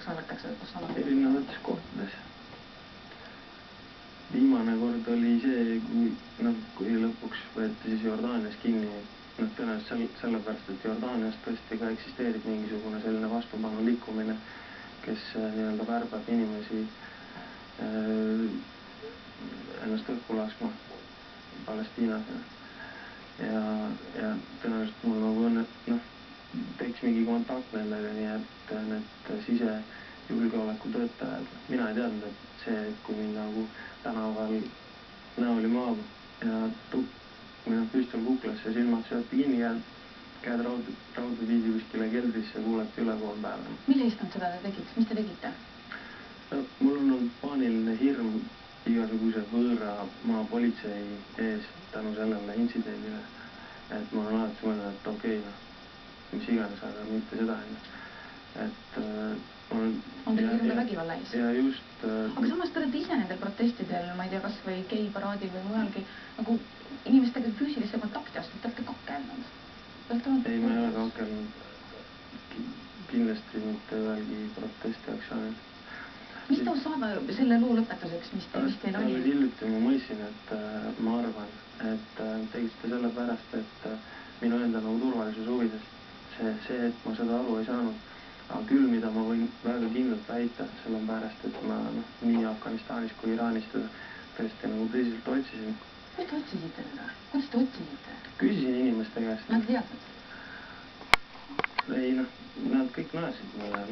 salvetakse, kus salvestatakse? Erinevates kohtades. Viimane kord oli see, kui lõpuks võeti siis Jordaanias kinni, tõenäoliselt sellepärast, et Jordaanias tõesti ka eksisteerib mingisugune selline vastupanu liikumine, kes nii-öelda värbab inimesi ennast õhku laskma Palestiinas. Ja tõenäoliselt mul teeks mingi kontakt nendega, nii et need sisejulgeoleku töötajad, mina ei teadnud, et see, kui mind tänaval näoli maaga ja püstol kuklasse, silmad seoti kinni ja käed raudu viidi kuskile keldrisse, kuulati üle pool päeva. Mille eest nad seda tegid? Mis te tegite? Mul on olnud paaniline hirm igasuguse võõra maa politsei ees tänu sellele intsidendile, et ma olen alati mõelnud, et okei, mis iganes, aga mitte seda. On teil hirm ka vägivalla ees? Ja just... Aga samas te olete ise nendel protestidel, ma ei tea, kas või geiparaadil või mujalgi, nagu inimestega füüsilisse kontakti astunud, te olete kakelnud. Ei, ma ei ole kakelnud. Kindlasti mitte ühelgi protestiaktsioonil. Mis tõus saada selle loo lõpetuseks, mis teil oli? Alles hiljuti ma mõistsin, et ma arvan, et tegite selle pärast, et minu enda turvalisuse huvides. See, et ma seda aru ei saanud. Aga küll, mida ma võin väga kindlalt väita, sellepärast, et ma nii Afganistanis kui Iraanis teda tõesti tõsiselt otsisin. Kuidas te otsisite teda? Kuidas te otsisite? Küsisin inimeste käest. Nad teadnud? Ei, nad kõik naesid mulle.